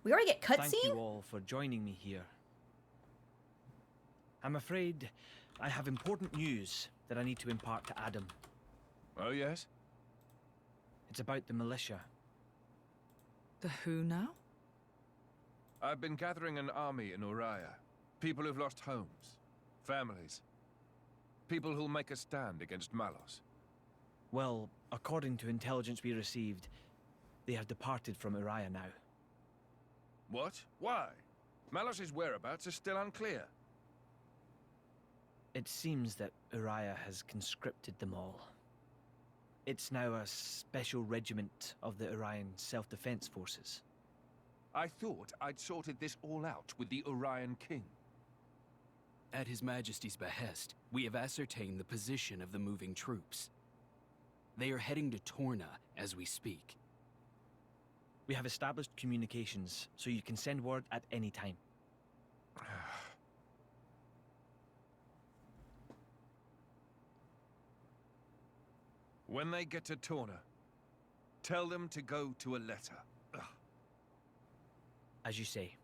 We already get Thank you cutscene? all for joining me here. I'm afraid I have important news that I need to impart to Adam. Oh, yes? It's about the militia. The who now? I've been gathering an army in Uriah. People who've lost homes, families. People who'll make a stand against Malos. Well, according to intelligence we received, they have departed from Uriah now. What? Why? Malos' whereabouts are still unclear. It seems that Uriah has conscripted them all. It's now a special regiment of the Urian self-defense forces. I thought I'd sorted this all out with the Urian king. At His Majesty's behest, we have ascertained the position of the moving troops. They are heading to Torna as we speak. We have established communications, so you can send word at any time. When they get to Torna, tell them to go to a letter. Ugh. As you say.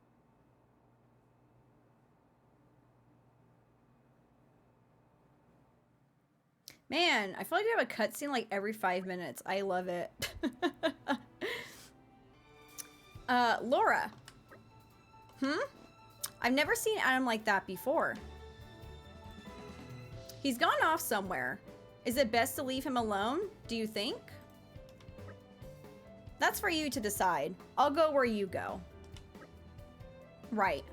Man, I feel like we have a cutscene like every 5 minutes. I love it. Laura. I've never seen Adam like that before. He's gone off somewhere. Is it best to leave him alone, do you think? That's for you to decide. I'll go where you go. Right.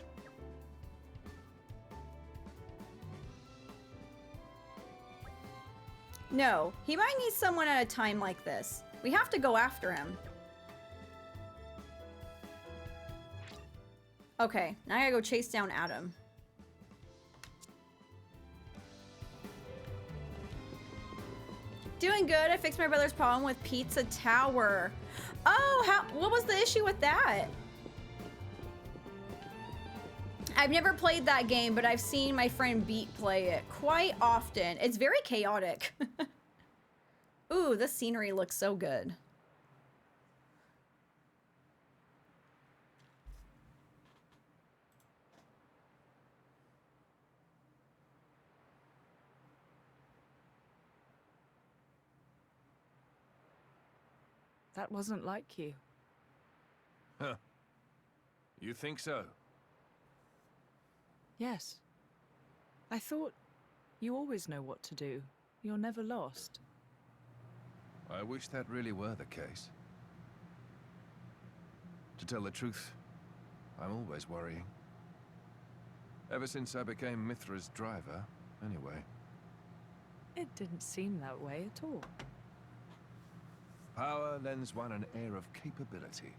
No, he might need someone at a time like this. We have to go after him. Okay, now I gotta go chase down Adam. Doing good. I fixed my brother's problem with Pizza Tower. Oh, what was the issue with that? I've never played that game, but I've seen my friend Beat play it quite often. It's very chaotic. Ooh, this scenery looks so good. That wasn't like you. Huh. You think so? Yes. I thought you always know what to do. You're never lost. I wish that really were the case. To tell the truth, I'm always worrying. Ever since I became Mithra's driver, anyway. It didn't seem that way at all. Power lends one an air of capability.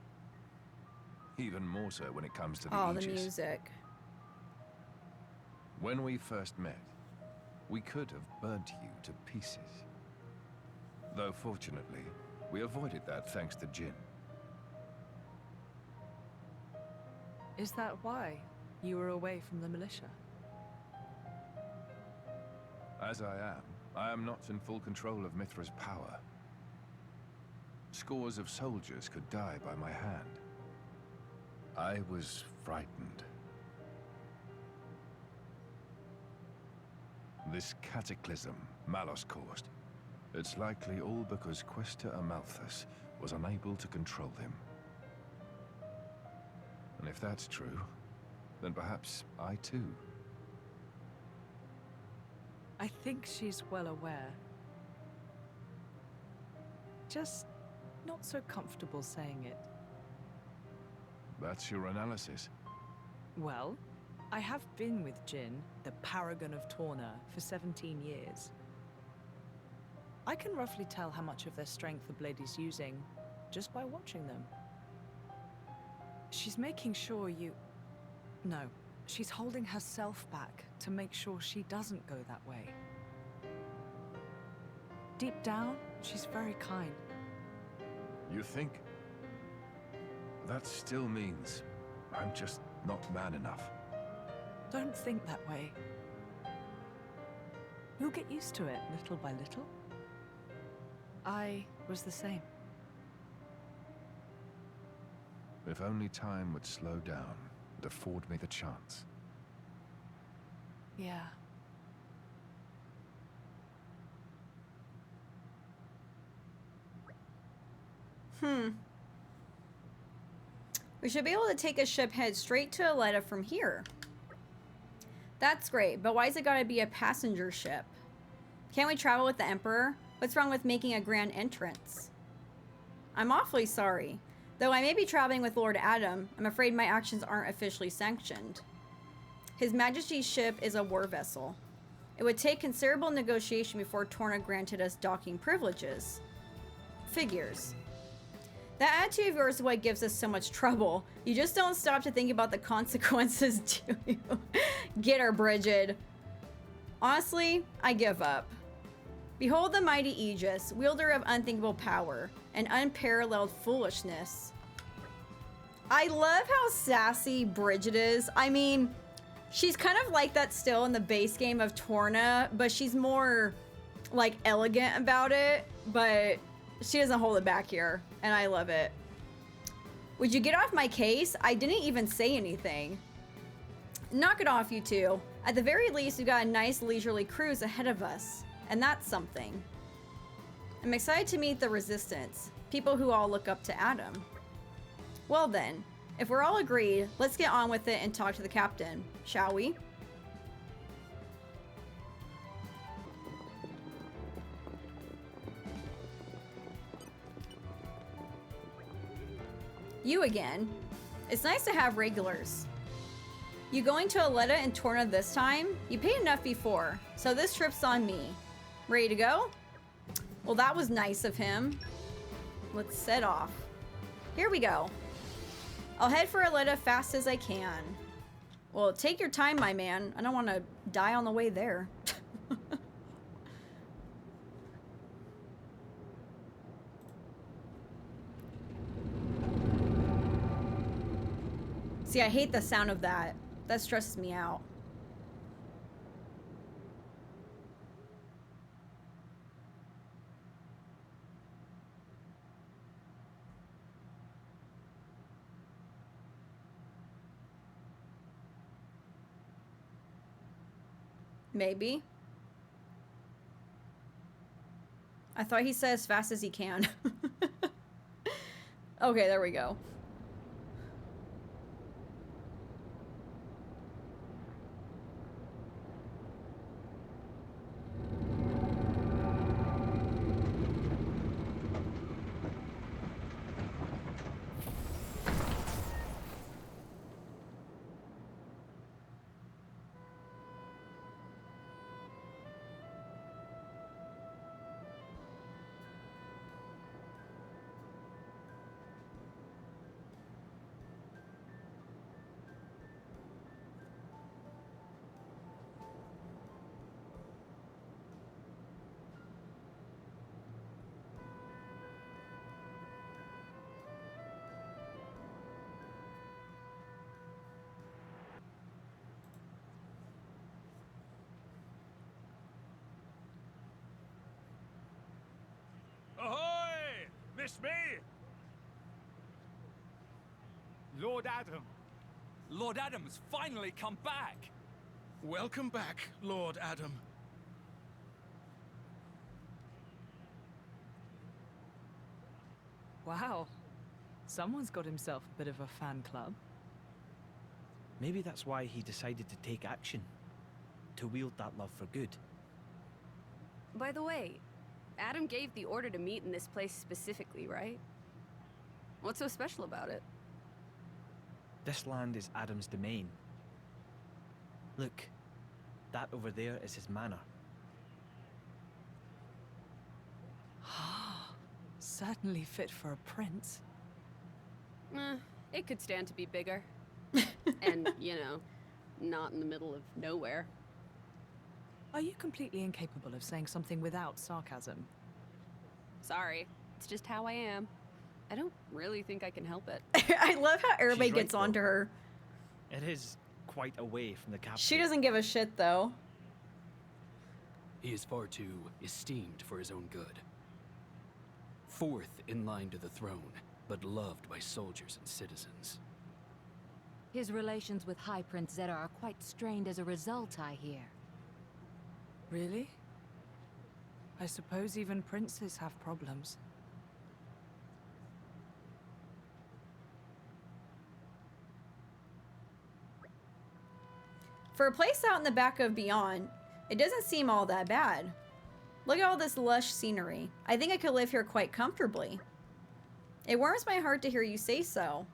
Even more so when it comes to the Oh, the Aegis. music. When we first met, we could have burnt you to pieces. Though fortunately, we avoided that thanks to Jin. Is that why you were away from the militia? As I am not in full control of Mithra's power. Scores of soldiers could die by my hand. I was frightened. This cataclysm Malos caused, it's likely all because Questa Amalthus was unable to control him. And if that's true, then perhaps I too. I think she's well aware. Just not so comfortable saying it. That's your analysis. Well, I have been with Jin, the paragon of Torna, for 17 years. I can roughly tell how much of their strength the blade is using just by watching them. She's making sure you... No, she's holding herself back to make sure she doesn't go that way. Deep down, she's very kind. You think? That still means I'm just not man enough. Don't think that way. You'll get used to it little by little. I was the same. If only time would slow down and afford me the chance. Yeah. We should be able to take a ship head straight to Aletta from here. That's great, but why's it gotta be a passenger ship? Can't we travel with the Emperor? What's wrong with making a grand entrance? I'm awfully sorry. Though I may be traveling with Lord Adam, I'm afraid my actions aren't officially sanctioned. His Majesty's ship is a war vessel. It would take considerable negotiation before Torna granted us docking privileges. Figures. That attitude of yours is what gives us so much trouble. You just don't stop to think about the consequences, do you? Get her, Bridget. Honestly, I give up. Behold the mighty Aegis, wielder of unthinkable power and unparalleled foolishness. I love how sassy Bridget is. I mean, she's kind of like that still in the base game of Torna, but she's more, like, elegant about it, but she doesn't hold it back here, and I love it. Would you get off my case? I didn't even say anything. Knock it off, you two. At the very least, we've got a nice leisurely cruise ahead of us, and that's something. I'm excited to meet the Resistance, people who all look up to Adam. Well then, if we're all agreed, let's get on with it and talk to the captain, shall we? You again. It's nice to have regulars. You going to Aletta and Torna this time? You paid enough before, so this trip's on me. Ready to go? Well, that was nice of him. Let's set off. Here we go. I'll head for Aletta fast as I can. Well, take your time, my man. I don't want to die on the way there. See, I hate the sound of that. That stresses me out. Maybe. I thought he said as fast as he can. Okay, there we go. Ahoy! Miss me? Lord Adam. Lord Adam's finally come back! Welcome back, Lord Adam. Wow. Someone's got himself a bit of a fan club. Maybe that's why he decided to take action. To wield that love for good. By the way, Adam gave the order to meet in this place specifically, right? What's so special about it? This land is Adam's domain. Look, that over there is his manor. Certainly fit for a prince. It could stand to be bigger. And, you know, not in the middle of nowhere. Are you completely incapable of saying something without sarcasm? Sorry, it's just how I am. I don't really think I can help it. I love how everybody She's right, gets onto though. her. It is quite away from the capital. She doesn't give a shit, though. He is far too esteemed for his own good. Fourth in line to the throne, but loved by soldiers and citizens. His relations with High Prince Zeta are quite strained as a result, I hear. Really? I suppose even princes have problems. For a place out in the back of Beyond, it doesn't seem all that bad. Look at all this lush scenery. I think I could live here quite comfortably. It warms my heart to hear you say so.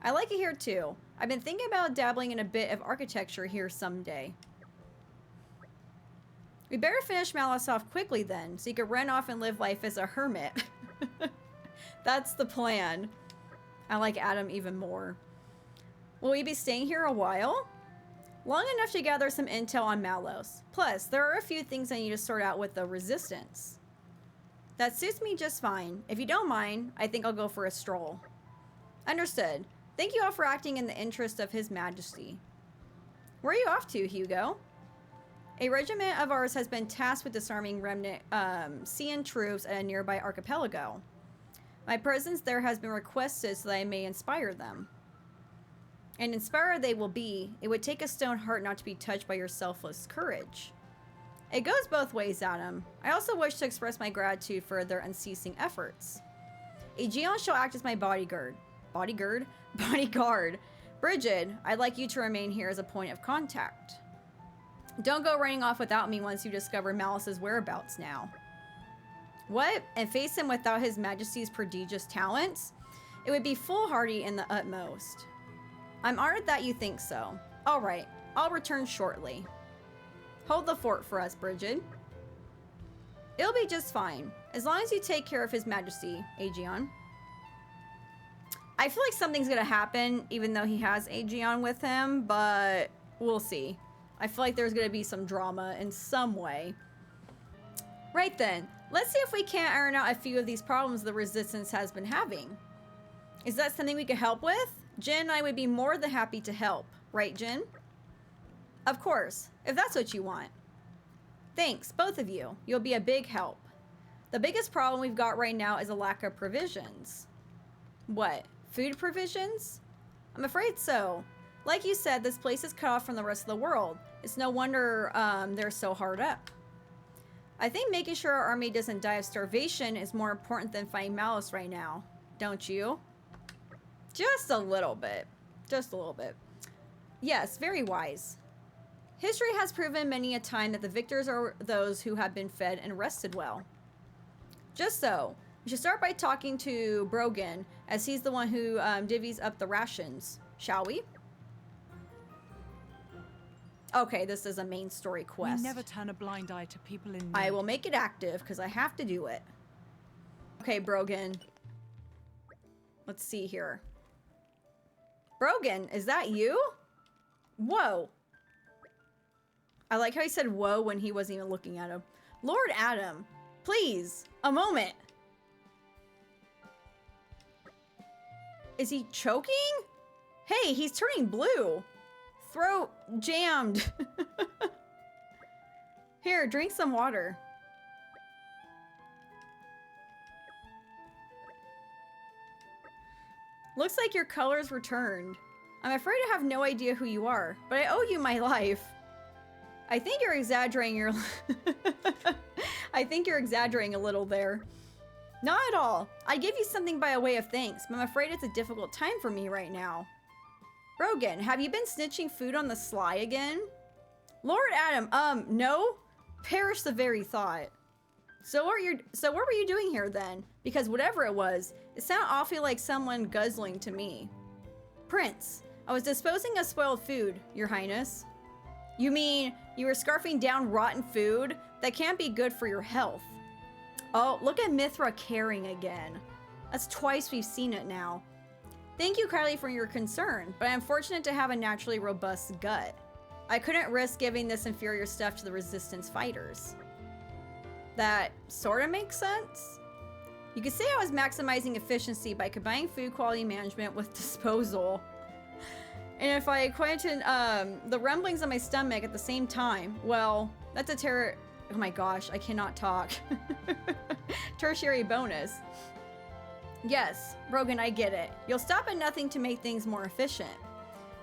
I like it here too. I've been thinking about dabbling in a bit of architecture here someday. We better finish Malice off quickly then, so you can run off and live life as a hermit. That's the plan. I like Adam even more. Will we be staying here a while? Long enough to gather some intel on Malos. Plus, there are a few things I need to sort out with the Resistance. That suits me just fine. If you don't mind, I think I'll go for a stroll. Understood. Thank you all for acting in the interest of His Majesty. Where are you off to, Hugo? A regiment of ours has been tasked with disarming remnant Cian troops at a nearby archipelago. My presence there has been requested so that I may inspire them. And inspired they will be. It would take a stone heart not to be touched by your selfless courage. It goes both ways, Adam. I also wish to express my gratitude for their unceasing efforts. Aegeon shall act as my bodyguard. Bodyguard? Bodyguard. Bridget, I'd like you to remain here as a point of contact. Don't go running off without me once you discover Malice's whereabouts now. What? And face him without His Majesty's prodigious talents? It would be foolhardy in the utmost. I'm honored that you think so. Alright, I'll return shortly. Hold the fort for us, Bridget. It'll be just fine, as long as you take care of His Majesty, Aegeon. I feel like something's gonna happen, even though he has Aegeon with him, but we'll see. I feel like there's gonna be some drama in some way. Right then, let's see if we can't iron out a few of these problems the Resistance has been having. Is that something we could help with? Jin and I would be more than happy to help. Right, Jin? Of course, if that's what you want. Thanks, both of you. You'll be a big help. The biggest problem we've got right now is a lack of provisions. What? Food provisions? I'm afraid so. Like you said, this place is cut off from the rest of the world. It's no wonder they're so hard up. I think making sure our army doesn't die of starvation is more important than fighting Malice right now. Don't you? Just a little bit. Just a little bit. Yes, very wise. History has proven many a time that the victors are those who have been fed and rested well. Just so. We should start by talking to Brogan, as he's the one who divvies up the rations. Shall we? Okay, this is a main story quest. We never turn a blind eye to people in need. I will make it active, because I have to do it. Okay, Brogan. Let's see here. Brogan, is that you? Whoa. I like how he said whoa when he wasn't even looking at him. Lord Adam, please, a moment. Is he choking? Hey, he's turning blue. Throat jammed. Here, drink some water. Looks like your color's returned. I'm afraid I have no idea who you are, but I owe you my life. I think you're exaggerating your... I think you're exaggerating a little there. Not at all. I'd give you something by a way of thanks, but I'm afraid it's a difficult time for me right now. Brogan, have you been snitching food on the sly again? Lord Adam, no? Perish the very thought. So what were you doing here then? Because whatever it was, it sounded awfully like someone guzzling to me. Prince, I was disposing of spoiled food, Your Highness. You mean you were scarfing down rotten food? That can't be good for your health. Oh, look at Mithra caring again. That's twice we've seen it now. Thank you, Kylie, for your concern, but I'm fortunate to have a naturally robust gut. I couldn't risk giving this inferior stuff to the Resistance fighters. That sort of makes sense. You could say I was maximizing efficiency by combining food quality management with disposal. And if I acquainted the rumblings in my stomach at the same time, well, that's a oh my gosh, I cannot talk. Tertiary bonus. Yes, Brogan, I get it. You'll stop at nothing to make things more efficient.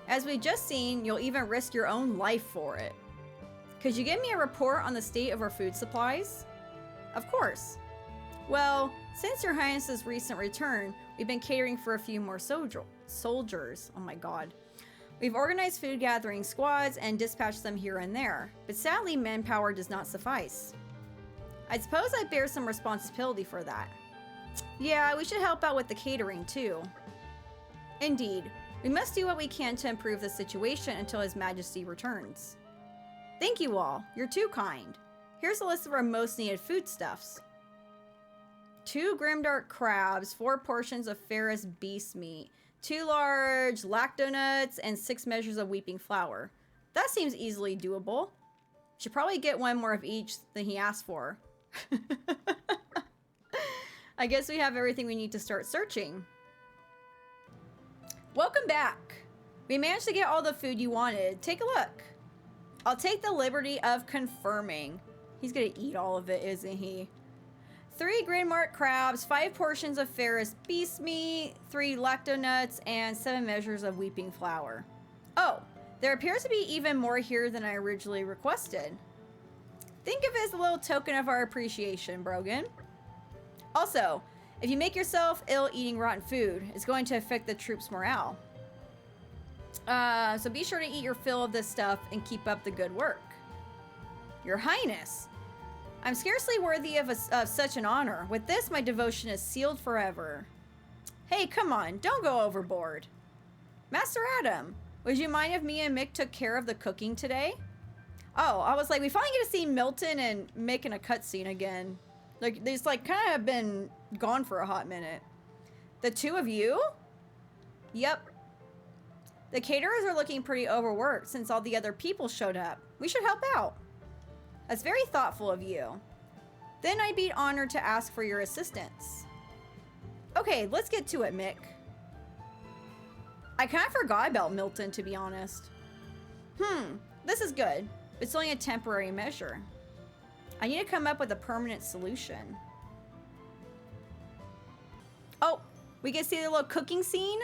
As we've just seen, you'll even risk your own life for it. Could you give me a report on the state of our food supplies? Of course. Well, since Your Highness's recent return, we've been catering for a few more soldiers. Oh my god. We've organized food gathering squads and dispatched them here and there, but sadly manpower does not suffice. I suppose I bear some responsibility for that. Yeah, we should help out with the catering too. Indeed, we must do what we can to improve the situation until His Majesty returns. Thank you all, you're too kind. Here's a list of our most needed foodstuffs. 2 grimdark crabs, 4 portions of ferrous beast meat, 2 large lactonuts, and 6 measures of weeping flour. That seems easily doable. Should probably get 1 more of each than he asked for. I guess we have everything we need to start searching. Welcome back. We managed to get all the food you wanted. Take a look. I'll take the liberty of confirming. He's gonna eat all of it, isn't he? 3 Grandmark crabs, 5 portions of ferrous beast meat, 3 lactonuts, and 7 measures of weeping flour. Oh, there appears to be even more here than I originally requested. Think of it as a little token of our appreciation, Brogan. Also, if you make yourself ill eating rotten food, it's going to affect the troops' morale. So be sure to eat your fill of this stuff and keep up the good work. Your Highness, I'm scarcely worthy of such an honor. With this, my devotion is sealed forever. Hey, come on, don't go overboard. Master Adam, would you mind if me and Mick took care of the cooking today? Oh, I was like, we finally get to see Milton and Mick in a cutscene again. Like, they's like kind of have been gone for a hot minute. The 2 of you? Yep. The caterers are looking pretty overworked since all the other people showed up. We should help out. That's very thoughtful of you. Then I'd be honored to ask for your assistance. Okay, let's get to it, Mick. I kind of forgot about Milton, to be honest. This is good. It's only a temporary measure. I need to come up with a permanent solution. Oh, we can see the little cooking scene?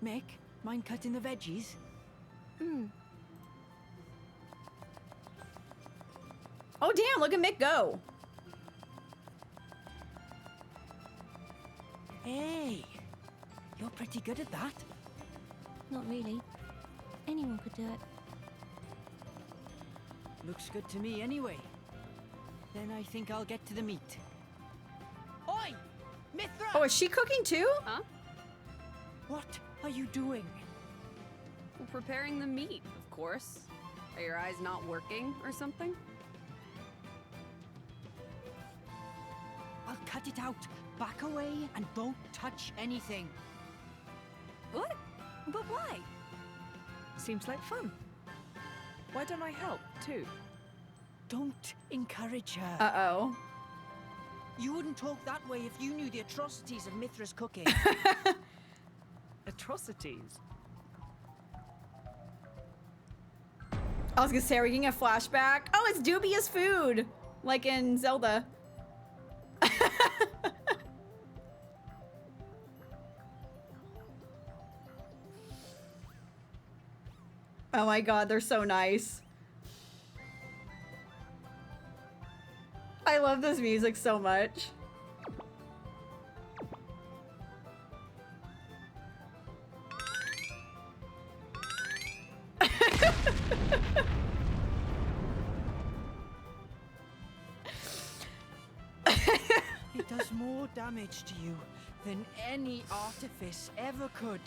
Mick, mind cutting the veggies? Oh damn, look at Mick go. Hey, you're pretty good at that. Not really. Anyone could do it. Looks good to me anyway. Then I think I'll get to the meat. Oi! Mithra! Oh, is she cooking too? Huh? What are you doing? Well, preparing the meat, of course. Are your eyes not working or something? I'll cut it out. Back away and don't touch anything. What? But why? Seems like fun. Why don't I help, too? Don't encourage her. Uh-oh. You wouldn't talk that way if you knew the atrocities of Mithra's cooking. Atrocities? I was gonna say, are we getting a flashback? Oh, it's dubious food! Like in Zelda. Oh my god, they're so nice. I love this music so much. It does more damage to you than any artifice ever could.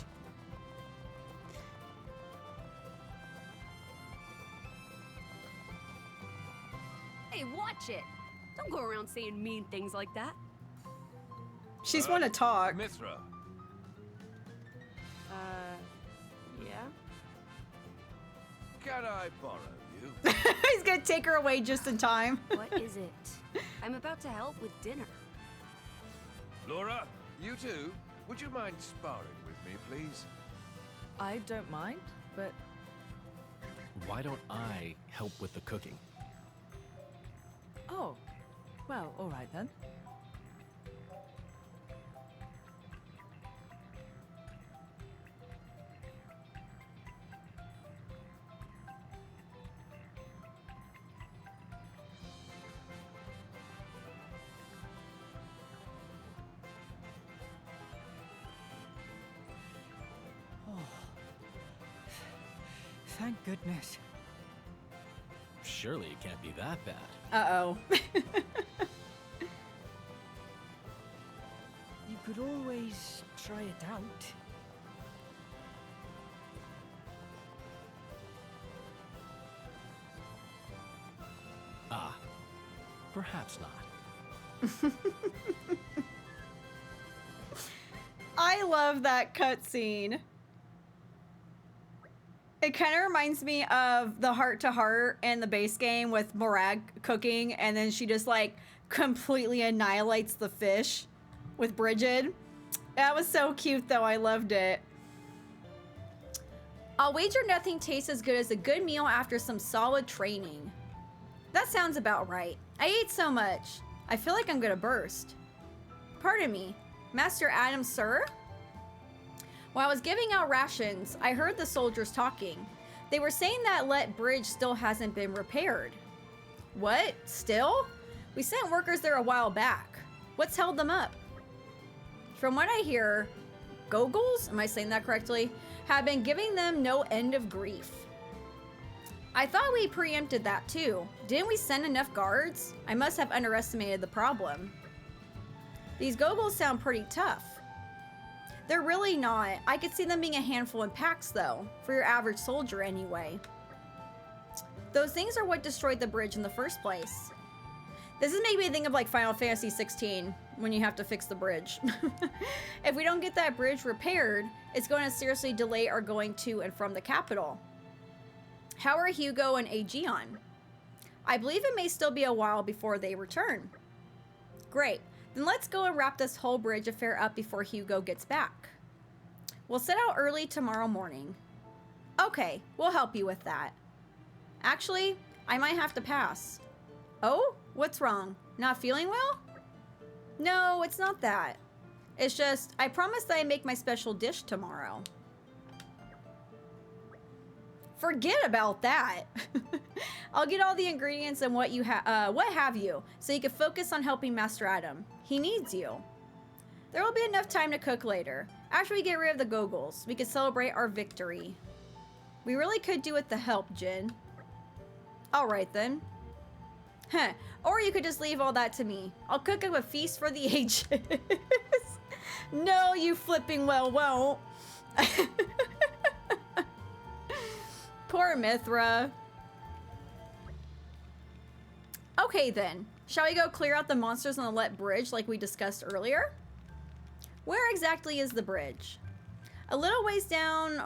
Hey, watch it! Don't go around saying mean things like that. She's want to talk. Mithra, Yeah? can I borrow you? He's gonna take her away just in time. What is it? I'm about to help with dinner. Laura, you too? Would you mind sparring with me, please? I don't mind, but Why don't I help with the cooking? oh, well, all right then. thank goodness. Surely it can't be that bad. Uh-oh. You could always try it out. Ah, perhaps not. I love that cutscene. It kind of reminds me of the heart-to-heart in the base game with Morag cooking, and then she just like completely annihilates the fish with Bridget. That was so cute though, I loved it. I'll wager nothing tastes as good as a good meal after some solid training. That sounds about right. I ate so much. I feel like I'm gonna burst. Pardon me, Master Adam, sir? While I was giving out rations, I heard the soldiers talking. They were saying that Let Bridge still hasn't been repaired. What? Still? We sent workers there a while back. What's held them up? From what I hear, Goggles, am I saying that correctly, have been giving them no end of grief. I thought we preempted that too. Didn't we send enough guards? I must have underestimated the problem. These Goggles sound pretty tough. They're really not. I could see them being a handful in packs though, for your average soldier anyway. Those things are what destroyed the bridge in the first place. This is making me think of like Final Fantasy 16, when you have to fix the bridge. If we don't get that bridge repaired, it's going to seriously delay our going to and from the capital. How are Hugo and Aegeon? I believe it may still be a while before they return. Great. Then let's go and wrap this whole bridge affair up before Hugo gets back. We'll set out early tomorrow morning. Okay, we'll help you with that. Actually, I might have to pass. Oh? What's wrong? Not feeling well? No, it's not that. It's just, I promised that I'd make my special dish tomorrow. Forget about that. I'll get all the ingredients and what have you, so you can focus on helping Master Adam. He needs you. There will be enough time to cook later. After we get rid of the Goggles, we can celebrate our victory. We really could do with the help, Jin. All right then. Huh. Or you could just leave all that to me. I'll cook up a feast for the ages. No, you flipping well won't. Poor Mithra. Okay then, shall we go clear out the monsters on the Let Bridge like we discussed earlier? Where exactly is the bridge? A little ways down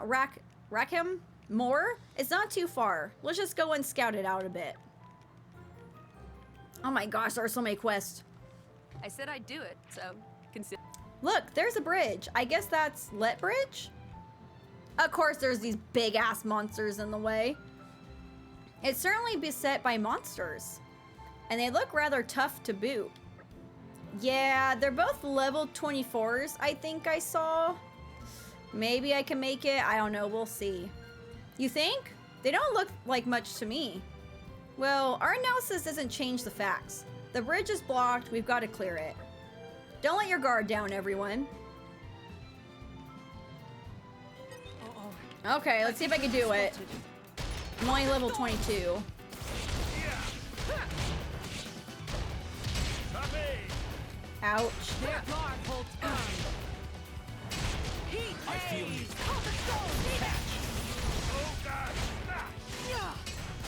Rackham Moor? It's not too far. Let's just go and scout it out a bit. Oh my gosh, there are so many quests. I said I'd do it, so consider. Look, there's a bridge. I guess that's Let Bridge? Of course, there's these big-ass monsters in the way. It's certainly beset by monsters. And they look rather tough to boot. Yeah, they're both level 24s, I think I saw. Maybe I can make it. I don't know. We'll see. You think? They don't look like much to me. Well, our analysis doesn't change the facts. The bridge is blocked. We've got to clear it. Don't let your guard down, everyone. Okay, let's see if I can do it. I'm only level 22. Ouch. I feel you.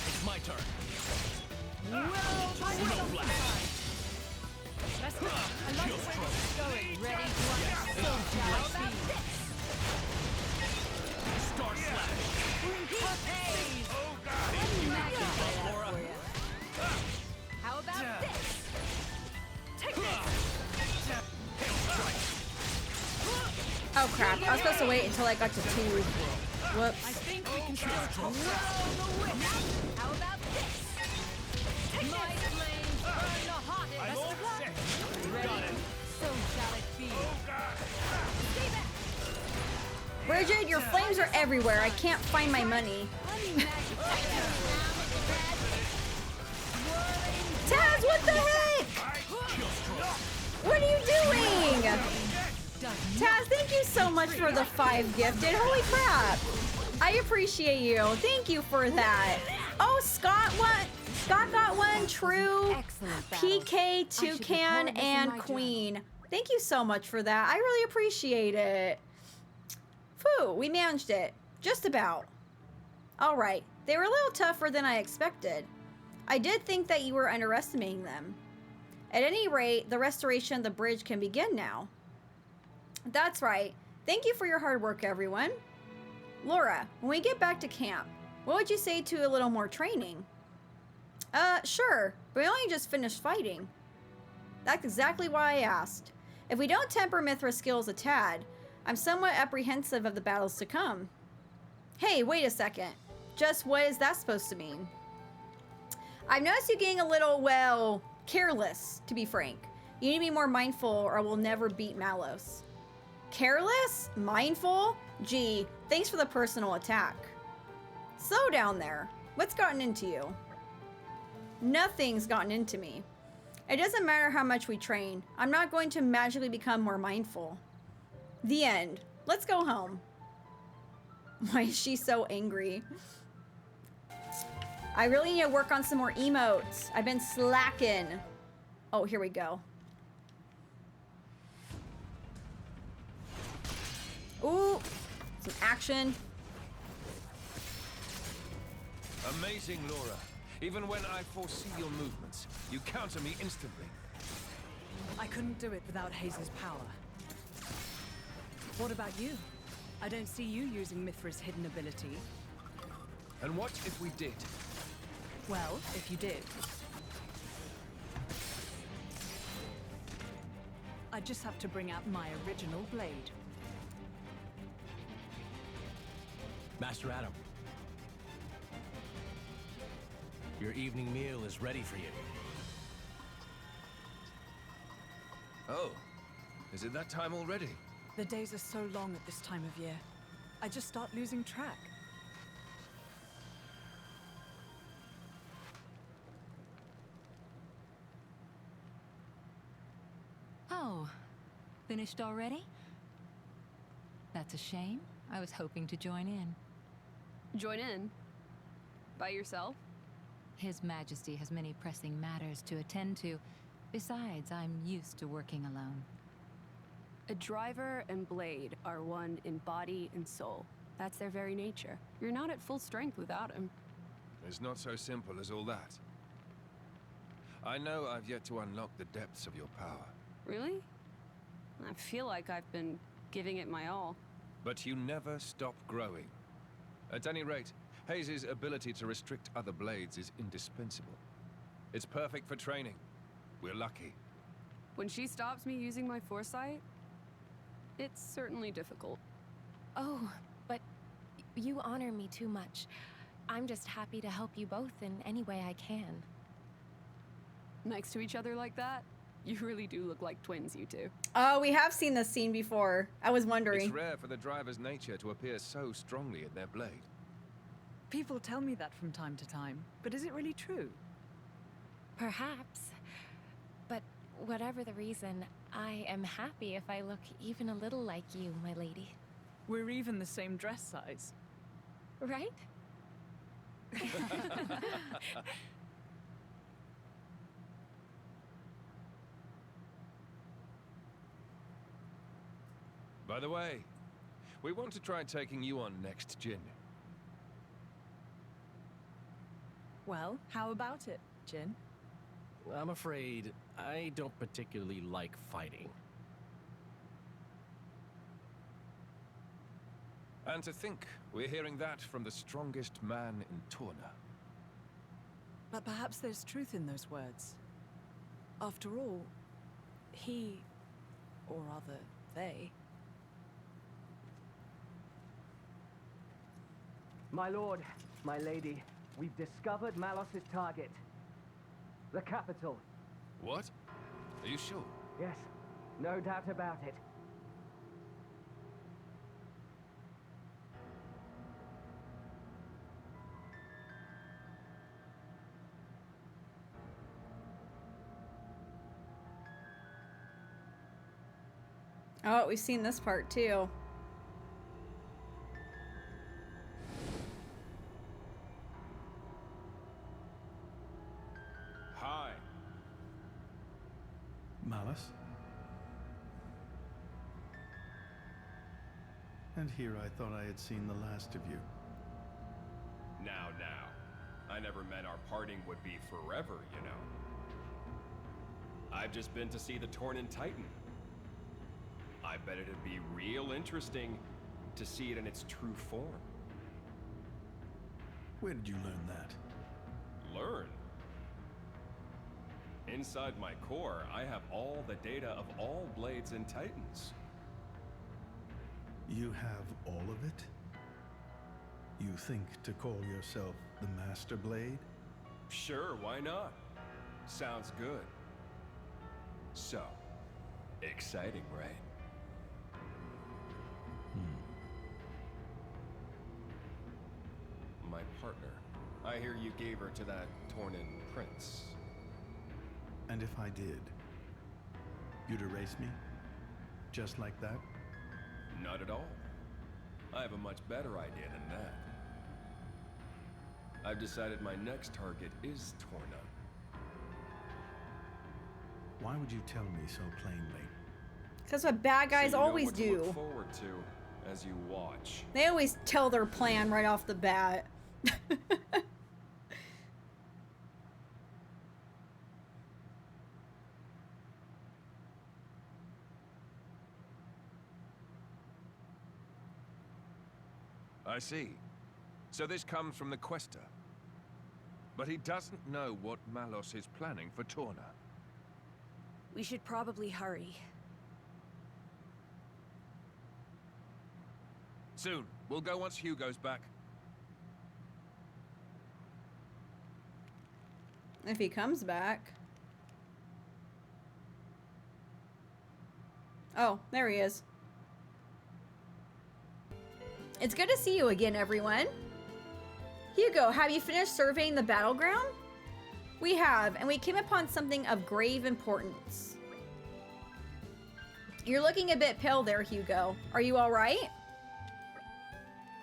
It's my turn. Star Slash. How about this? Take this. Oh crap, I was supposed to wait until I got to 2. Whoops. I think we can still How about this? Take My this. flames burn the hottest. I'm all set. Ready? So shall it be. Stay back. Bridget, your flames are everywhere. I can't find my money. Taz, what the heck? What are you doing? Taz, thank you so much for the 5 gifted. Holy crap. I appreciate you. Thank you for that. Oh, Scott got one. True. Excellent battle. PK, I should Toucan, record this in and my Queen. Thank you so much for that. I really appreciate it. Phew, we managed it. Just about. All right. They were a little tougher than I expected. I did think that you were underestimating them. At any rate, the restoration of the bridge can begin now. That's right. Thank you for your hard work, everyone. Laura, when we get back to camp, what would you say to a little more training? Sure, but we only just finished fighting. That's exactly why I asked. If we don't temper Mithra's skills a tad, I'm somewhat apprehensive of the battles to come. Hey, wait a second. Just what is that supposed to mean? I've noticed you getting a little, well, careless, to be frank. You need to be more mindful or we'll never beat Malos. Careless? Mindful? Gee, thanks for the personal attack. Slow down there. What's gotten into you? Nothing's gotten into me. It doesn't matter how much we train. I'm not going to magically become more mindful. The end. Let's go home. Why is she so angry? I really need to work on some more emotes. I've been slacking. Oh, here we go. Ooh, some action. Amazing, Laura. Even when I foresee your movements, you counter me instantly. I couldn't do it without Hayes' power. What about you? I don't see you using Mithra's hidden ability. And what if we did? Well, if you did. I just have to bring out my original blade. Master Adam. Your evening meal is ready for you. Oh, is it that time already? The days are so long at this time of year. I just start losing track. Oh, finished already? That's a shame. I was hoping to join in. Join in? By yourself? His Majesty has many pressing matters to attend to. Besides, I'm used to working alone. A driver and blade are one in body and soul. That's their very nature. You're not at full strength without him. It's not so simple as all that. I know I've yet to unlock the depths of your power. Really? I feel like I've been giving it my all. But you never stop growing. At any rate, Hayes' ability to restrict other blades is indispensable. It's perfect for training. We're lucky. When she stops me using my foresight, it's certainly difficult. Oh, but you honor me too much. I'm just happy to help you both in any way I can. Next to each other like that, you really do look like twins, you two. Oh, we have seen this scene before. I was wondering. It's rare for the driver's nature to appear so strongly in their blade. People tell me that from time to time, but is it really true? Perhaps. But whatever the reason, I am happy if I look even a little like you, my lady. We're even the same dress size. Right? By the way, we want to try taking you on next, Jin. Well, how about it, Jin? I'm afraid I don't particularly like fighting. And to think we're hearing that from the strongest man in Torna. But perhaps there's truth in those words. After all, he, or rather, they... My lord, my lady, we've discovered Malos' target. The capital. What? Are you sure? Yes, no doubt about it. Oh, we've seen this part too. And here I thought I had seen the last of you. Now. I never meant our parting would be forever, you know. I've just been to see the Tornan Titan. I bet it'd be real interesting to see it in its true form. Where did you learn that? Learn? Inside my core, I have all the data of all blades and titans. You have all of it? You think to call yourself the Master Blade? Sure, why not? Sounds good. So, exciting, right? My partner. I hear you gave her to that Tornan prince. And if I did, you'd erase me? Just like that? Not at all. I have a much better idea than that. I've decided my next target is Torna. Why would you tell me so plainly? Because what bad guys so you know always what to do. Look forward to as you watch. They always tell their plan right off the bat. I see. So this comes from the Quester. But he doesn't know what Malos is planning for Torna. We should probably hurry. Soon. We'll go once Hugo's back. If he comes back. Oh, there he is. It's good to see you again, everyone. Hugo, have you finished surveying the battleground? We have, and we came upon something of grave importance. You're looking a bit pale there, Hugo. Are you all right?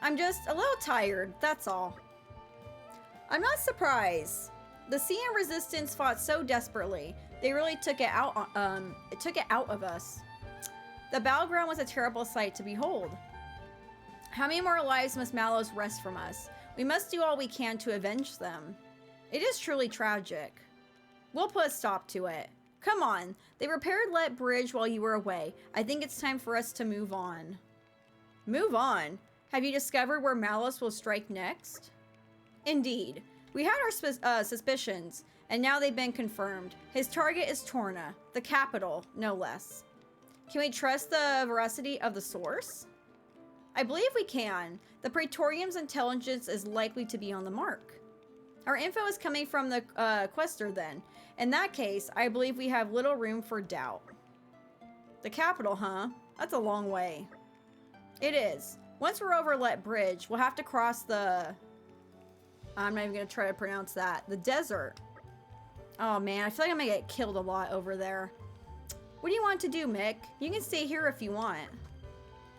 I'm just a little tired, that's all. I'm not surprised. The Xenon Resistance fought so desperately. They really took it out of us. The battleground was a terrible sight to behold. How many more lives must Malos wrest from us? We must do all we can to avenge them. It is truly tragic. We'll put a stop to it. Come on. They repaired Let Bridge while you were away. I think it's time for us to move on. Move on? Have you discovered where Malos will strike next? Indeed. We had our suspicions, and now they've been confirmed. His target is Torna, the capital, no less. Can we trust the veracity of the source? I believe we can. The Praetorium's intelligence is likely to be on the mark. Our info is coming from the Quester then. In that case, I believe we have little room for doubt. The capital, huh? That's a long way. It is. Once we're over Let Bridge, we'll have to cross the... I'm not even going to try to pronounce that. The desert. Oh man, I feel like I'm going to get killed a lot over there. What do you want to do, Mick? You can stay here if you want.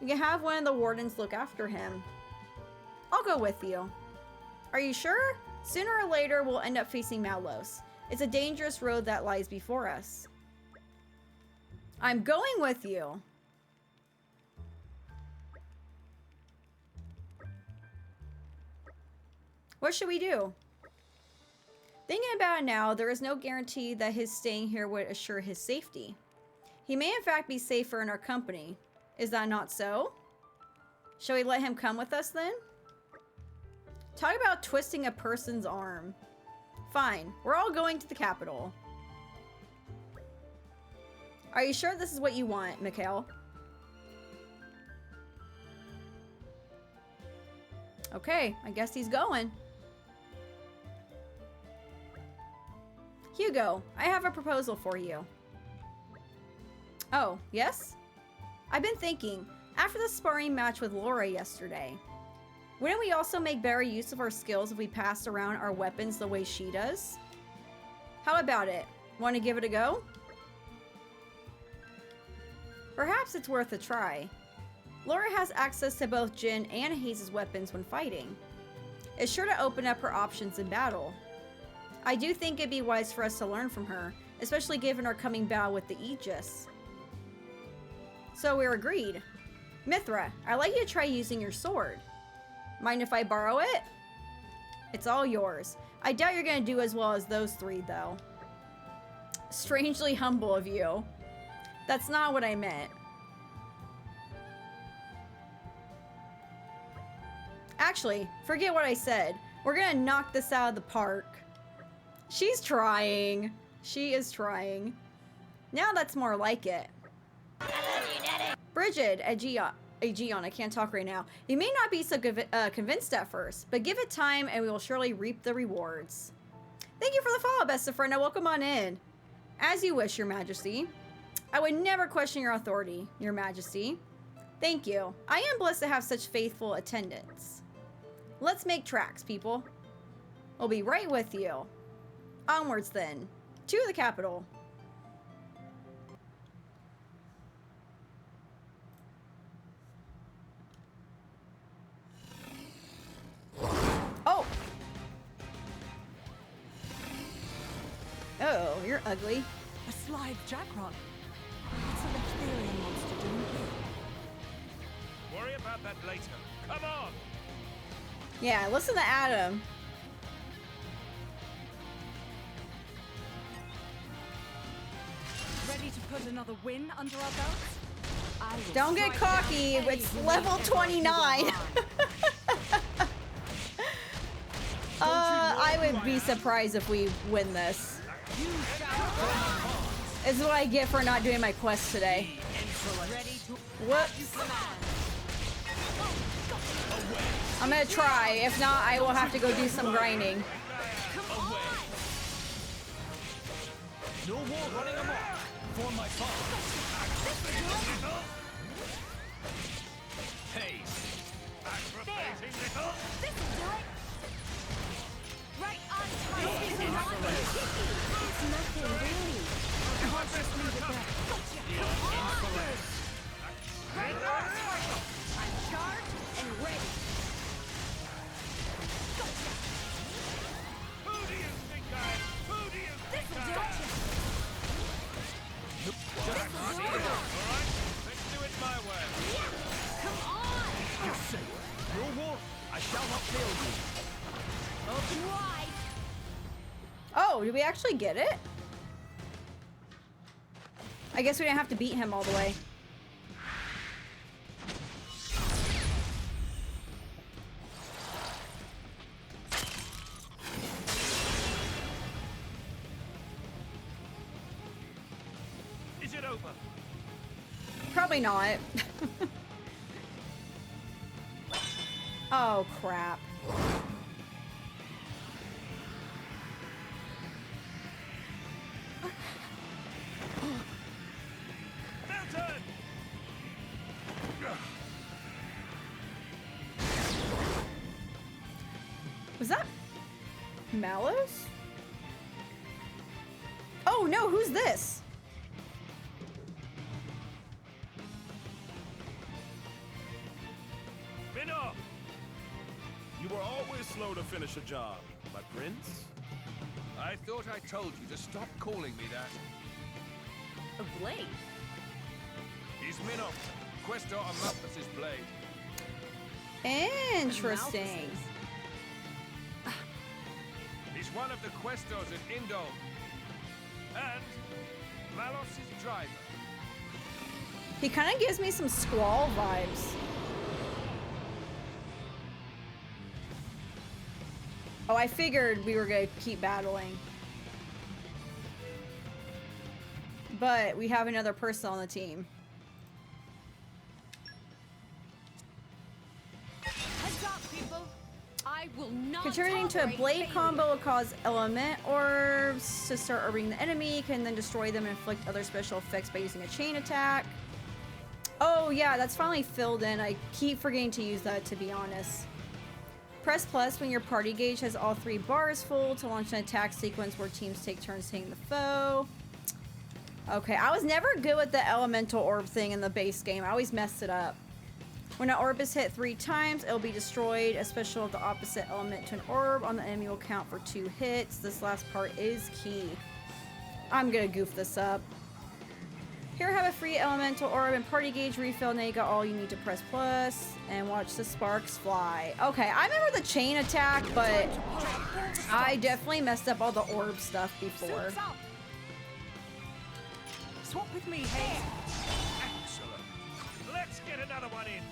You can have one of the wardens look after him. I'll go with you. Are you sure? Sooner or later, we'll end up facing Malos. It's a dangerous road that lies before us. I'm going with you. What should we do? Thinking about it now, there is no guarantee that his staying here would assure his safety. He may in fact be safer in our company. Is that not so? Shall we let him come with us then? Talk about twisting a person's arm. Fine, we're all going to the capital. Are you sure this is what you want, Michaela? Okay, I guess he's going. Hugo, I have a proposal for you. Oh, yes? I've been thinking, after the sparring match with Laura yesterday, wouldn't we also make better use of our skills if we passed around our weapons the way she does? How about it? Want to give it a go? Perhaps it's worth a try. Laura has access to both Jin and Hayes' weapons when fighting. It's sure to open up her options in battle. I do think it'd be wise for us to learn from her, especially given our coming battle with the Aegis. So we're agreed. Mithra, I'd like you to try using your sword. Mind if I borrow it? It's all yours. I doubt you're gonna do as well as those three, though. Strangely humble of you. That's not what I meant. Actually, forget what I said. We're gonna knock this out of the park. She's trying. She is trying. Now that's more like it. Bridget, Aegeon, I can't talk right now. You may not be so convinced at first, but give it time and we will surely reap the rewards. Thank you for the follow, best of friend. Now welcome on in. As you wish, Your Majesty. I would never question your authority, Your Majesty. Thank you. I am blessed to have such faithful attendants. Let's make tracks, people. We'll be right with you. Onwards, then. To the capital. Oh! Oh, you're ugly. A slide Jackron. What's a Lephtarian monster doing here? Worry about that later. Come on! Yeah, listen to Adam. Ready to put another win under our belts? Don't get cocky. It's level 29. I would be surprised if we win this. This is what I get for not doing my quest today. Whoops. I'm gonna try. If not, I will have to go do some grinding. No more running amok for my father. Hey. This'll do it. Right on time. It's nothing really. I'll just leave it there. Right on target. I'm charged and ready. Who do you think I am? Who do you think This'll I do am? it. All right, let's do it my way. Come on. You're safe. No more. I shall not fail you. Open wide. Oh, did we actually get it? I guess we didn't have to beat him all the way. Is it over? Probably not. Oh, crap. Milton! Was that Mallows? Oh no, who's this? Been off! You were always slow to finish a job, my prince. I thought I told you to stop calling me that. A blade? He's Minnow, Questor on Malthus's blade. Interesting. He's one of the Questors at Indol. And Malos' driver. He kind of gives me some Squall vibes. Oh, I figured we were gonna keep battling. But we have another person on the team. Heads up, people. I will not Contributing to a tolerate blade failure. combo will cause element orbs to start orbiting the enemy, can then destroy them and inflict other special effects by using a chain attack. Oh yeah, that's finally filled in. I keep forgetting to use that, to be honest. Press plus when your party gauge has all 3 bars full to launch an attack sequence where teams take turns hitting the foe. Okay, I was never good with the elemental orb thing in the base game. I always messed it up. When an orb is hit 3 times, it'll be destroyed. A special of the opposite element to an orb on the enemy will count for 2 hits. This last part is key. I'm gonna goof this up. Here, have a free elemental orb and party gauge refill. Now you got all you need to press plus and watch the sparks fly. Okay, I remember the chain attack, but I definitely messed up all the orb stuff before. Swap with me, hey. Excellent. Let's get another one in.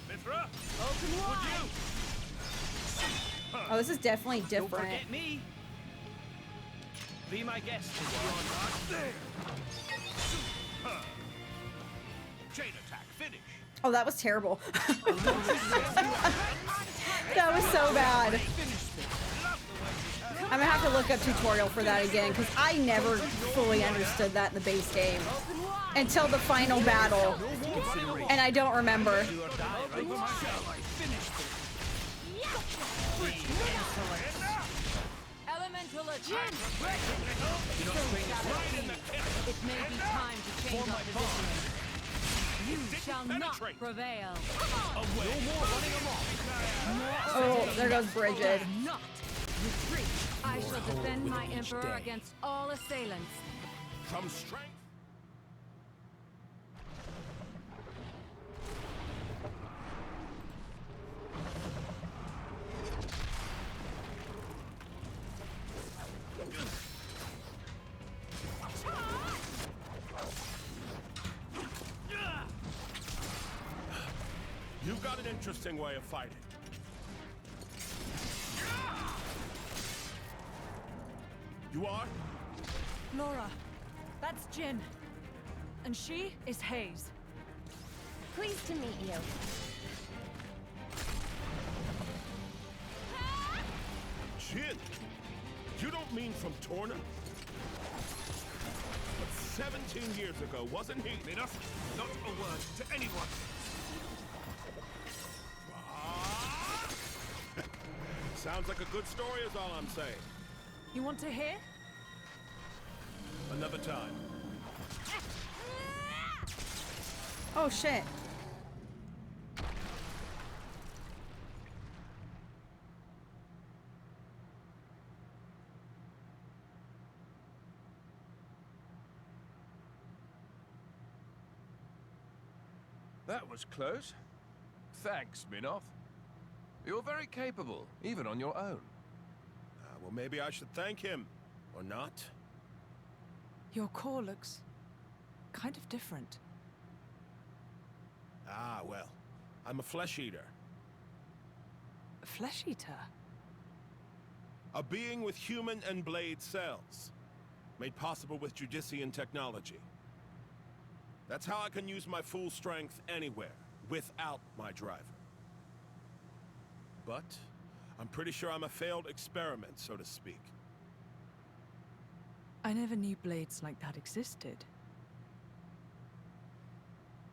Mithra, open would you? Oh, this is definitely different. Don't forget me. Be my guest. There. Chain attack, finish. Oh, that was terrible. That was so bad. I'm gonna have to look up tutorial for that again because I never fully understood that in the base game until the final battle, and I don't remember. Elemental attack. It may be time to change our position. You shall not prevail. Oh, there goes Bridget. Not retreat. I shall defend my emperor against all assailants. From strength. You've got an interesting way of fighting. You are? Laura, that's Jin. And she is Hayes. Pleased to meet you. Jin? You don't mean from Torna? But 17 years ago, wasn't he? Enough. Not a word to anyone. Sounds like a good story is all I'm saying. You want to hear? Another time. Oh shit. That was close. Thanks, Minoff. You're very capable, even on your own. Well, maybe I should thank him. Or not. Your core looks kind of different. Ah, well. I'm a flesh eater. A flesh eater? A being with human and blade cells. Made possible with Judician technology. That's how I can use my full strength anywhere, without my driver. But I'm pretty sure I'm a failed experiment, so to speak. I never knew blades like that existed.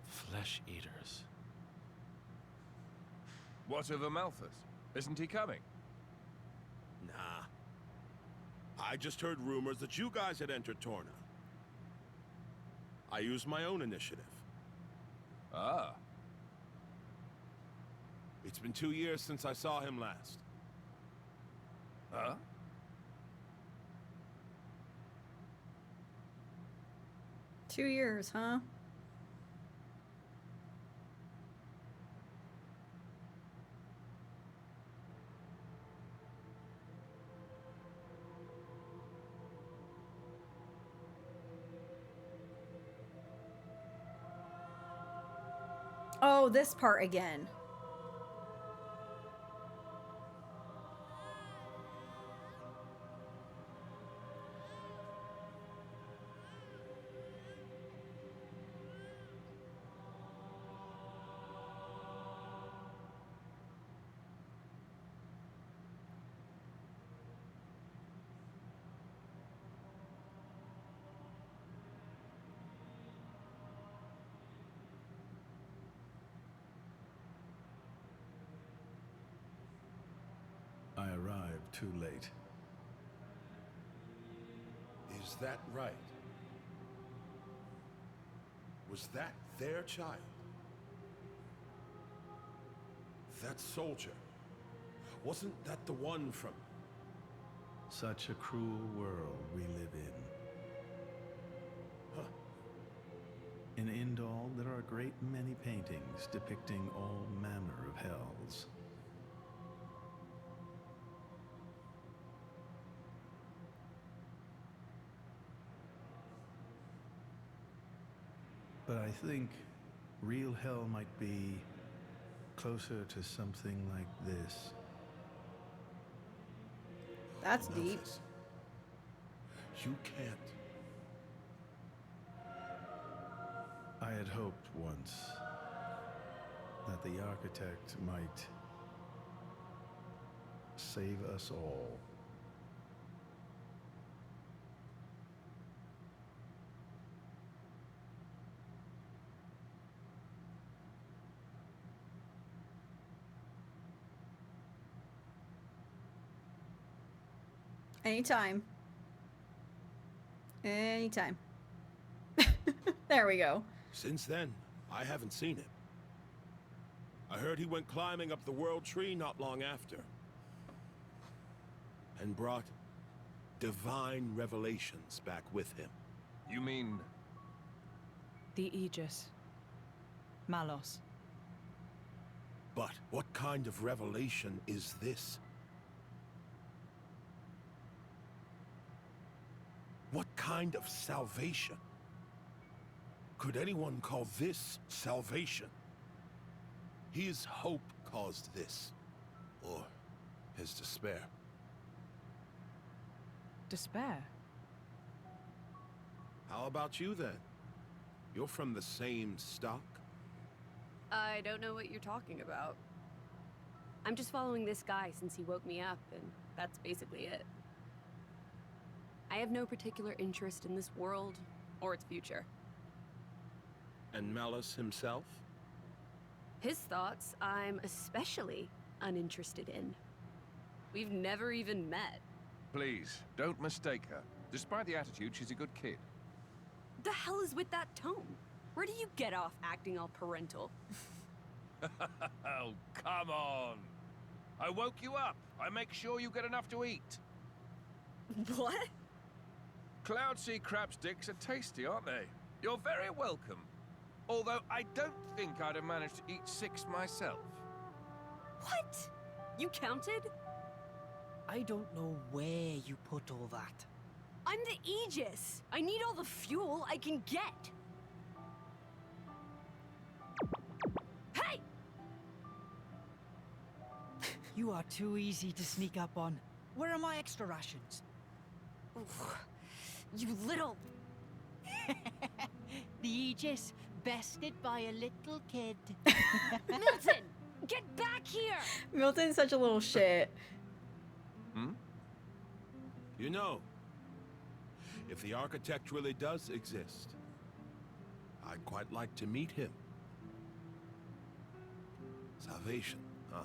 Flesh eaters. What of Amalthus? Isn't he coming? Nah. I just heard rumors that you guys had entered Torna. I used my own initiative. Ah. It's been 2 years since I saw him last. Huh? Two years, huh? Oh, this part again. I arrived too late. Is that right? Was that their child? That soldier? Wasn't that the one from... Such a cruel world we live in. Huh. In Indal, there are a great many paintings depicting all manner of hells. But I think real hell might be closer to something like this. That's deep. You can't. I had hoped once that the architect might save us all. Anytime. Anytime. There we go. Since then, I haven't seen him. I heard he went climbing up the World Tree not long after. And brought divine revelations back with him. You mean... The Aegis. Malos. But what kind of revelation is this? What kind of salvation? Could anyone call this salvation? His hope caused this. Or his despair. Despair? How about you then? You're from the same stock? I don't know what you're talking about. I'm just following this guy since he woke me up, and that's basically it. I have no particular interest in this world or its future. And Malus himself? His thoughts, I'm especially uninterested in. We've never even met. Please, don't mistake her. Despite the attitude, she's a good kid. The hell is with that tone? Where do you get off acting all parental? Oh, come on. I woke you up. I make sure you get enough to eat. What? Cloud sea crab sticks are tasty, aren't they? You're very welcome. Although I don't think I'd have managed to eat 6 myself. What? You counted? I don't know where you put all that. I'm the Aegis. I need all the fuel I can get. Hey! You are too easy to sneak up on. Where are my extra rations? You little... The Aegis, bested by a little kid. Milton! Get back here! Milton's such a little shit. Hmm? You know, if the architect really does exist, I'd quite like to meet him. Salvation, huh?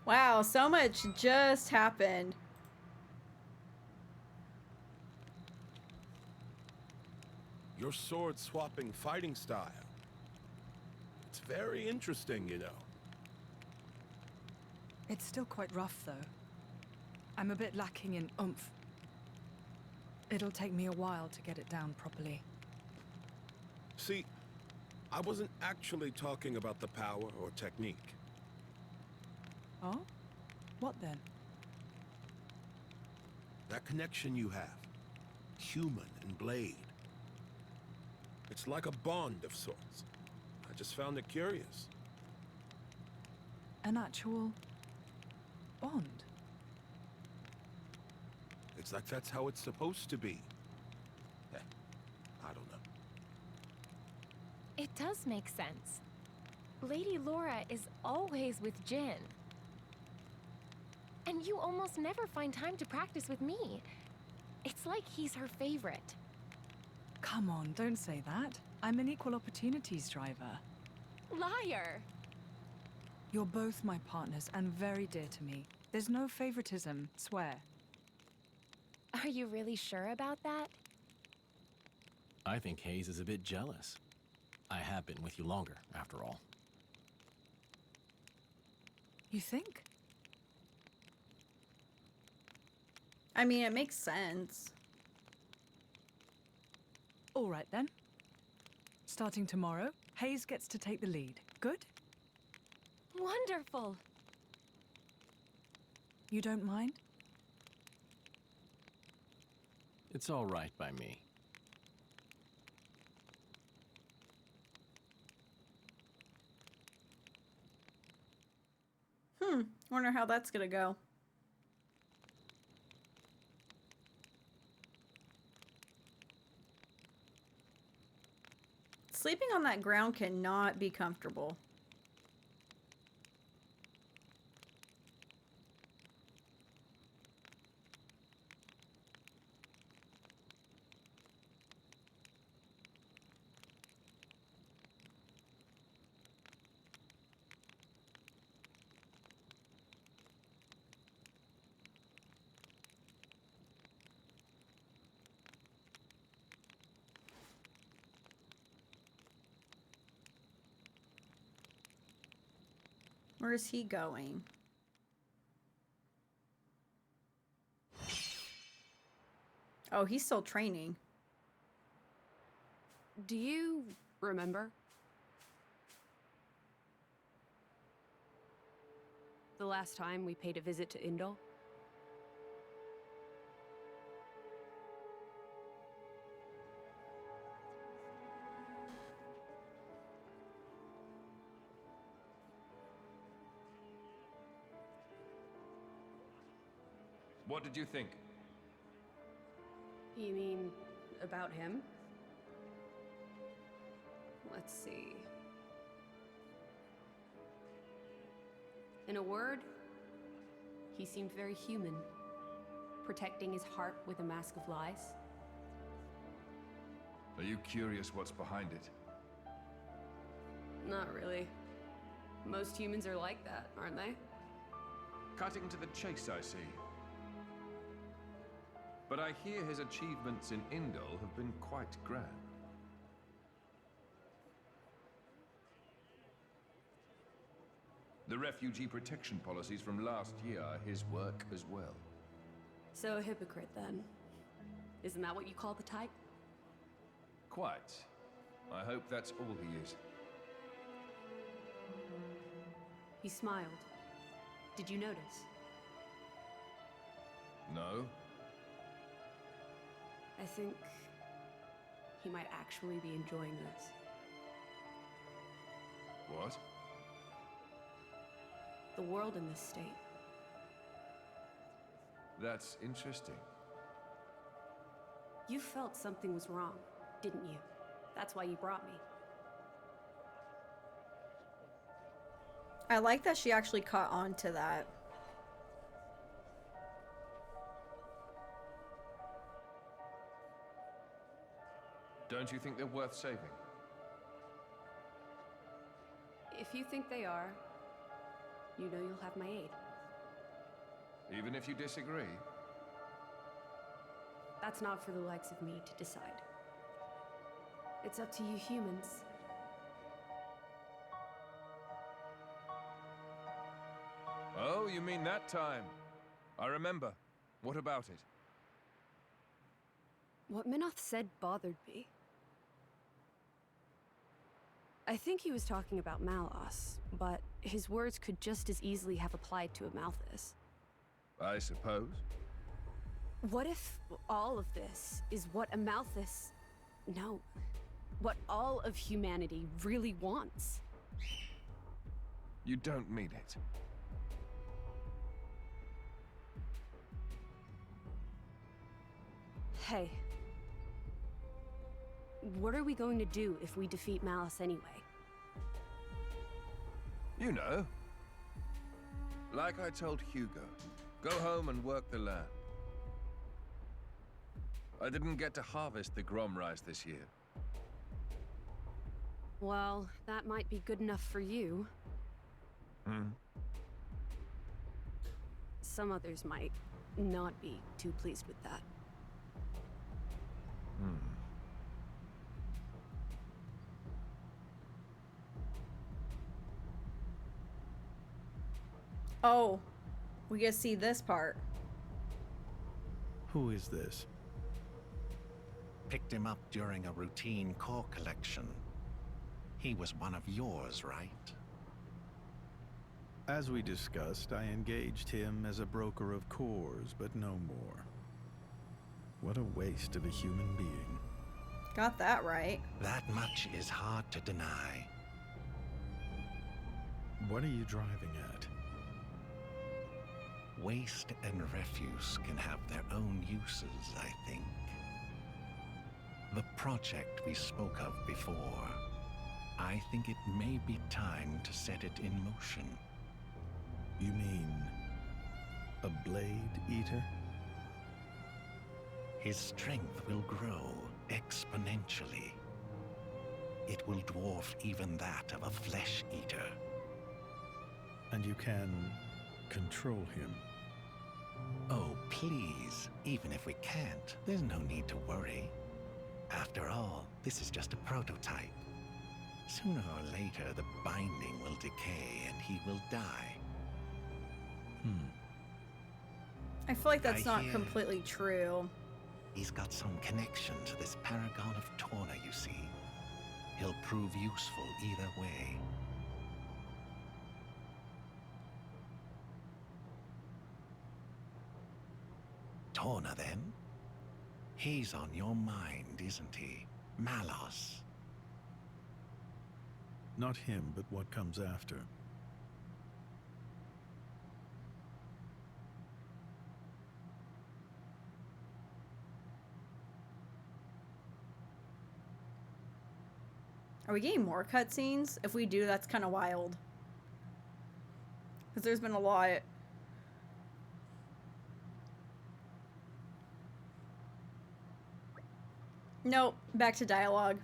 Wow, so much just happened. Your sword-swapping fighting style. It's very interesting, you know. It's still quite rough, though. I'm a bit lacking in oomph. It'll take me a while to get it down properly. See, I wasn't actually talking about the power or technique. Oh? What then? That connection you have. Human and blade. It's like a bond of sorts. I just found it curious. An actual... bond? It's like that's how it's supposed to be. I don't know. It does make sense. Lady Laura is always with Jin. And you almost never find time to practice with me. It's like he's her favorite. Come on, don't say that. I'm an equal opportunities driver. Liar! You're both my partners and very dear to me. There's no favoritism, swear. Are you really sure about that? I think Hayes is a bit jealous. I have been with you longer, after all. You think? I mean, it makes sense. All right then. Starting tomorrow, Hayes gets to take the lead. Good? Wonderful. You don't mind? It's all right by me. Wonder how that's gonna go. Sleeping on that ground cannot be comfortable. Where is he going? Oh, he's still training. Do you remember? The last time we paid a visit to Indol? What did you think? You mean about him? Let's see. In a word, he seemed very human, protecting his heart with a mask of lies. Are you curious what's behind it? Not really. Most humans are like that, aren't they? Cutting to the chase, I see. But I hear his achievements in Indol have been quite grand. The refugee protection policies from last year are his work as well. So a hypocrite, then. Isn't that what you call the type? Quite. I hope that's all he is. He smiled. Did you notice? No? I think he might actually be enjoying this. What? The world in this state. That's interesting. You felt something was wrong, didn't you? That's why you brought me. I like that she actually caught on to that. Don't you think they're worth saving? If you think they are, you know you'll have my aid. Even if you disagree? That's not for the likes of me to decide. It's up to you humans. Oh, you mean that time? I remember. What about it? What Minoth said bothered me. I think he was talking about Malos, but his words could just as easily have applied to a Malthus. I suppose. What if all of this is what a Malthus... No. What all of humanity really wants? You don't mean it. Hey. What are we going to do if we defeat Malice anyway? You know. Like I told Hugo, go home and work the land. I didn't get to harvest the Grom rice this year. Well, that might be good enough for you. Some others might not be too pleased with that. Oh, we get to see this part. Who is this? Picked him up during a routine core collection. He was one of yours, right? As we discussed, I engaged him as a broker of cores, but no more. What a waste of a human being. Got that right. That much is hard to deny. What are you driving at? Waste and refuse can have their own uses, I think. The project we spoke of before, I think it may be time to set it in motion. You mean a blade eater? His strength will grow exponentially. It will dwarf even that of a flesh eater. And you can control him? Oh, please. Even if we can't, there's no need to worry. After all, this is just a prototype. Sooner or later, the binding will decay and he will die. I feel like that's I not hear- completely true. He's got some connection to this paragon of Torna, you see. He'll prove useful either way. Torna, then? He's on your mind, isn't he? Malos. Not him, but what comes after. Are we getting more cutscenes? If we do, that's kind of wild. Because there's been a lot. Nope. Back to dialogue.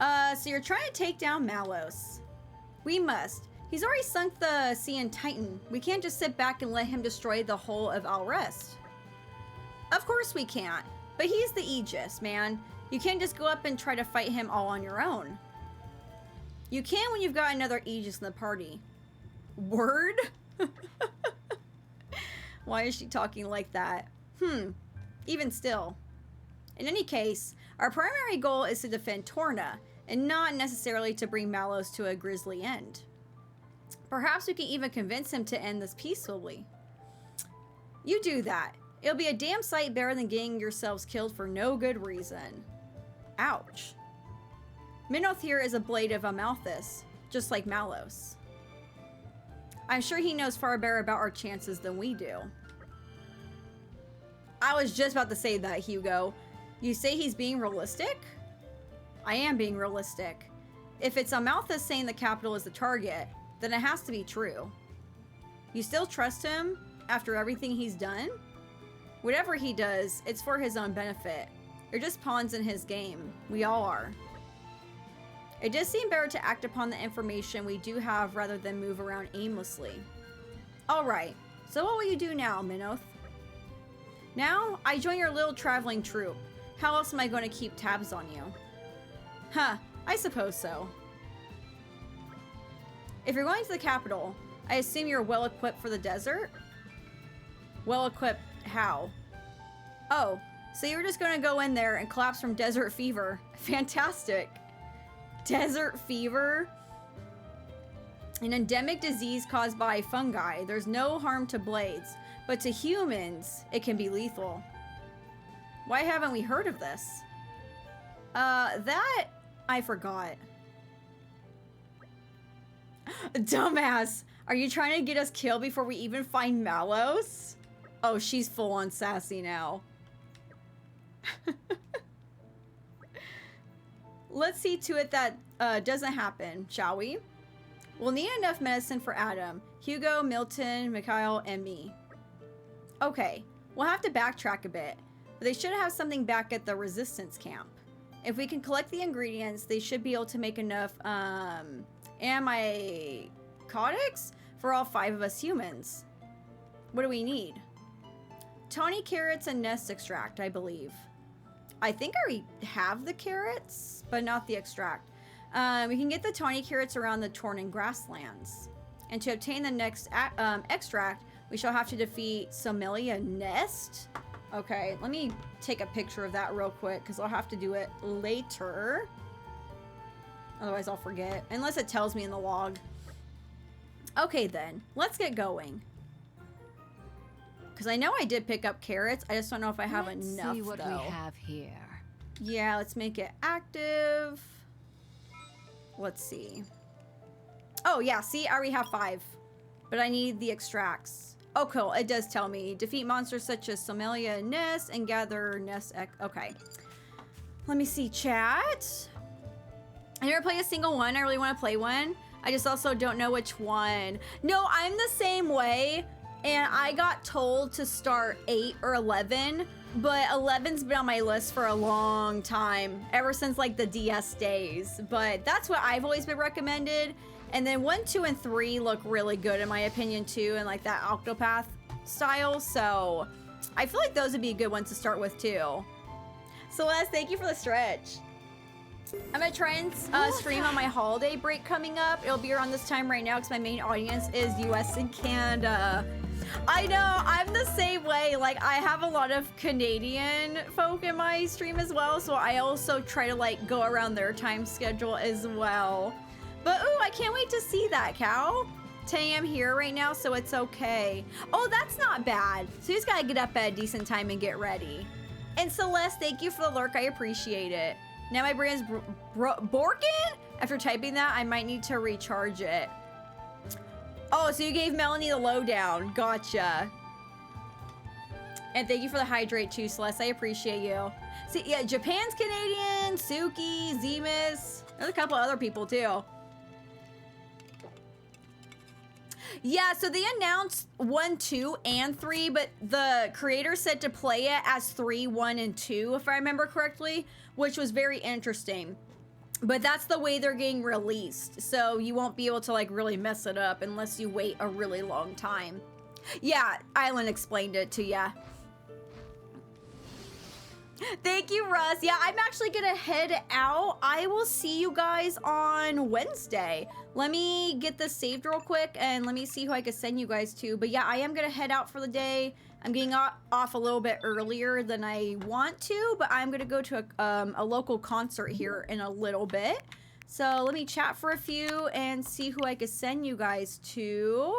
So you're trying to take down Malos. We must. He's already sunk the sea in Titan. We can't just sit back and let him destroy the whole of Alrest. Of course we can't. But he's the Aegis, man. You can't just go up and try to fight him all on your own. You can when you've got another Aegis in the party. Word? Why is she talking like that? Even still. In any case, our primary goal is to defend Torna, and not necessarily to bring Malos to a grisly end. Perhaps we can even convince him to end this peacefully. You do that. It'll be a damn sight better than getting yourselves killed for no good reason. Ouch. Minoth here is a blade of Amalthus, just like Malos. I'm sure he knows far better about our chances than we do. I was just about to say that, Hugo. You say he's being realistic? I am being realistic. If it's Amalthus saying the capital is the target, then it has to be true. You still trust him after everything he's done? Whatever he does, it's for his own benefit. You're just pawns in his game. We all are. It does seem better to act upon the information we do have rather than move around aimlessly. Alright, so what will you do now, Minoth? Now, I join your little traveling troupe. How else am I going to keep tabs on you? Huh, I suppose so. If you're going to the capital, I assume you're well equipped for the desert? Well equipped how? Oh, so you're just going to go in there and collapse from desert fever. Fantastic. Desert fever? An endemic disease caused by fungi. There's no harm to blades, but to humans, it can be lethal. Why haven't we heard of this? That I forgot. Dumbass! Are you trying to get us killed before we even find Malos? Oh, she's full on sassy now. Let's see to it that doesn't happen, shall we? We'll need enough medicine for Adam, Hugo, Milton, Mikhail, and me. Okay, we'll have to backtrack a bit, but they should have something back at the resistance camp. If we can collect the ingredients, they should be able to make enough antibiotics for all 5 of us humans. What do we need? Tawny carrots and nest extract, I believe. I think I already have the carrots, but not the extract. We can get the tawny carrots around the Tornan grasslands. And to obtain the next extract, we shall have to defeat Somelia Nest. Okay, let me take a picture of that real quick because I'll have to do it later. Otherwise I'll forget. Unless it tells me in the log. Okay then, let's get going. Because I know I did pick up carrots. I just don't know if I have enough, Let's see what though. we have here. Yeah, let's make it active. Let's see. Oh, yeah, see, I already have 5. But I need the extracts. Oh, cool. It does tell me. Defeat monsters such as Somelia Nest and gather Nest. Okay. Let me see, chat. I never played a single one. I really want to play one. I just also don't know which one. No, I'm the same way. And I got told to start 8 or 11. But 11's been on my list for a long time. Ever since, like, the DS days. But that's what I've always been recommended. And then 1, 2, and 3 look really good in my opinion too, and like that Octopath style. So I feel like those would be a good ones to start with too. Celeste, thank you for the stretch. I'm gonna try and stream on my holiday break coming up. It'll be around this time right now because my main audience is US and Canada. I know, I'm the same way. Like, I have a lot of Canadian folk in my stream as well, so I also try to like go around their time schedule as well. But, ooh, I can't wait to see that, Cow. 10 a.m. here right now, so it's okay. Oh, that's not bad. So you just gotta get up at a decent time and get ready. And Celeste, thank you for the lurk. I appreciate it. Now my brain's borkin? After typing that, I might need to recharge it. Oh, so you gave Melanie the lowdown. Gotcha. And thank you for the hydrate too, Celeste. I appreciate you. See, yeah, Japan's Canadian, Suki, Zemus. There's a couple other people too. Yeah, so they announced 1, 2, and 3, but the creator said to play it as 3, 1, and 2, if I remember correctly, which was very interesting. But that's the way they're getting released, so you won't be able to like really mess it up unless you wait a really long time. Yeah, Island explained it to ya. Thank you, Russ. Yeah, I'm actually gonna head out. I will see you guys on Wednesday. Let me get this saved real quick and let me see who I can send you guys to. But yeah, I am gonna head out for the day. I'm getting off a little bit earlier than I want to, but I'm gonna go to a local concert here in a little bit. So let me chat for a few and see who I can send you guys to.